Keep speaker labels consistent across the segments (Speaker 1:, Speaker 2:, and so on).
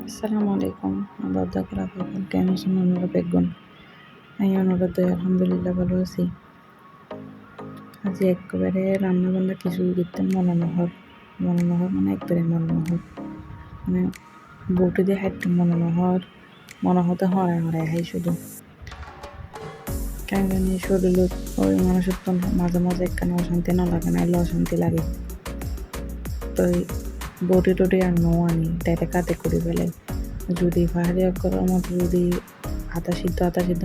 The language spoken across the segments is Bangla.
Speaker 1: আসসালামু আলাইকুম। আবার দেখা আপনার কেমন আছেন আপনারা বেগুন? আমি ওনারা তো আলহামদুলিল্লাহ ভালো আছি। আজ একেবারে রান্নাবান্না কিছুই করতে মনে নহর মানে একবারে মনে নহর মানে বউটি দিয়ে খাইতে মনে হতে হরায় হরায় খাই শুধু কেন জানি শরীরত ওই মানুষের তো মাঝে মাঝে একখানে অশান্তি না লাগে না এলে অশান্তি লাগে। তো বউটি টুটি আর নো আনি তাইতে কাতে করে ফেলে যদি পাহাড়ি করার মতো যদি আটা সিদ্ধ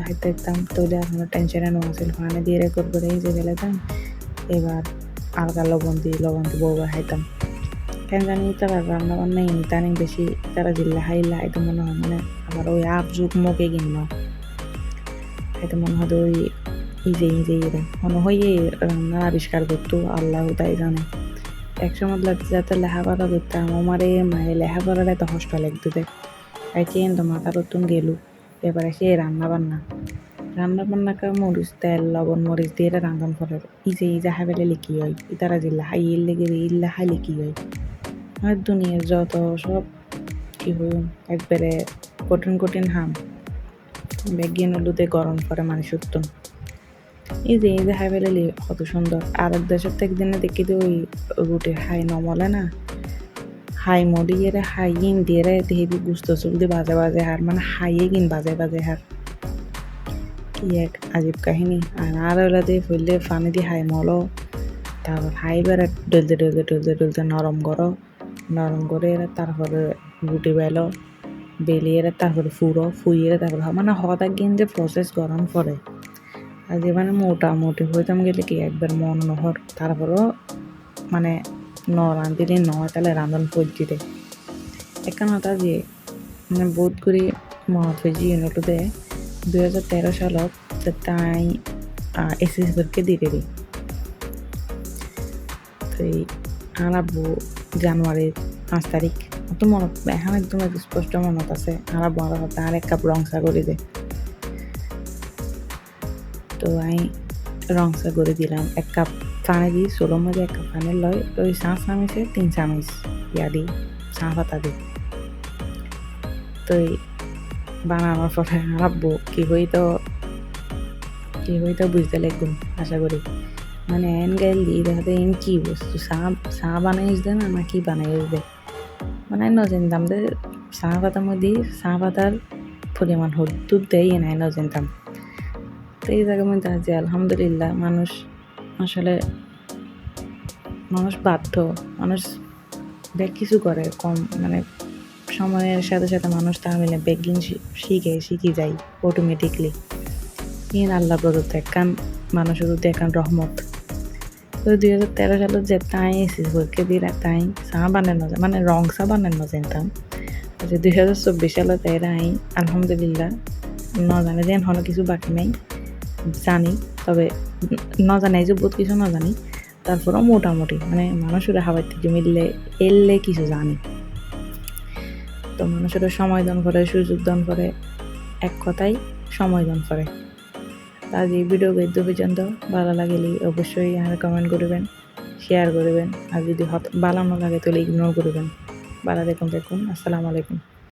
Speaker 1: খাইতে দিতাম তাহলে আপনার টেনশনে নো আছিল ফানে দিয়ে রেকর্ড করে এই যে ফেলেতাম এবার আলগা লবণ দিয়ে বউবার খাইতাম কেন জানি তারা রান্না বান্না ইতানি বেশি তারা জিল্লা খাইলা এটা মনে হয় মানে আবার ওই আপ যুগ মুখে কিনল এটা মনে হয় ওই ইজে মনে হয় রান্নার আবিষ্কার করতো আল্লাহ তাই জানে একসময় লাগছে যাতে লেখাপড়া করতাম আমারে মায়ের লেখাপড়ার এত কষ্ট লাগতো দেখ আইতেন তো মাথার উত্তম গেলু এবারে সে রান্না বান্না কা মরিচ তেল লবণ মরিচ দিয়ে রান্ধন করে ইজে হাইবেলে লিখি হয় ইতারা জিল্লা হাই লেগে ইল্লা হাই লিখি হয় আর দুনিয়ার যত সব কি হই একবারে কঠিন হাম বেগিয়ে নলুতে গরম করে মানুষ উত্তম এই যে হাইবেলে কত সুন্দর আর এক দেশের থেকে দিনে দেখি তো ওই রুটির হাই নমলে না হাই মডিয়ে হাই ইন দিয়ে দেহি গুস্ত চুল দিয়ে বাজে হার মানে হাইয়ে কিন বাজে হার কি এক আজীব কাহিনী আর ওলা দিয়ে ফুললে ফানি দিয়ে হাই মলো তারপর হাই বেড়ে ডলতে নরম করে তারপরে রুটি বেলিয়ে তারপরে ফুইয়ে তারপরে মানে হঠাৎ গিন যে প্রসেস গরম করে আর যে মানে মোটামুটি হইতাম গেলে কি একবার মন নহর তারপরও মানে রাঁধিলে নয় তাহলে রাঁধন পদ্ধতিতে একানটা যে মানে বোধ করি মহাফেজি ইউনিটতে 2013 সালত তাই এসএস পরীক্ষা দিতে দিই তো আর আব্বু জানুয়ারির 5 তারিখ তো মনত এখন একদম স্পষ্ট মনত আছে আর আব্বু আর এক কাপ রংসা করে দে তো আমি রংসা করে দিলাম এক কাপ পানি দিই চোলোর মধ্যে এক কাপ পানি লয় ওই 5 চামচে 3 চামচ ইয়া দিই চা পাতা দিই তো বানানোর পরে আব্বু কি হইতো বুঝতে লাগবে আশা করি মানে এন গাইল দিয়ে দেখাতে এন কি বস্তু চা বানাইস দে না কি বানাইস দে মানে নজানতাম যে চা পাতার মধ্যে চা পাতার পরিমাণ দুধ দেয় নাই নজানতাম তো এই জায়গার মধ্যে আছে আলহামদুলিল্লাহ মানুষ আসলে বাধ্য মানুষ বেগ কিছু করে কম মানে সময়ের সাথে সাথে মানুষ তা মিলে বেগিন শিখি যায় অটোমেটিকলি আল্লাহ প্রদত্ত একখান মানুষের প্রতি একখান রহমত তো 2013 সালত যে তাই এসেছি পরীক্ষা দিয়ে তাই চা বানানো মানে রং চা বানানো জানতাম 2024 সালত এরা আলহামদুলিল্লাহ জানে যে হলো কিছু বাকি নাই জানি তবে জানাই যে বহুত কিছু জানি তারপরেও মোটামুটি মানে মানুষের হাওয়াইতে মিললে এললে কিছু জানি তো মানুষের সময় দান করে সুযোগ দান করে এক কথাই সময় দান করে আজ এই ভিডিও গদ্য পর্যন্ত ভালো লাগলে অবশ্যই আর কমেন্ট করবেন শেয়ার করবেন আর যদি ভালো না লাগে তাহলে ইগনোর করবেন ভালো দেখুন আসসালামু আলাইকুম।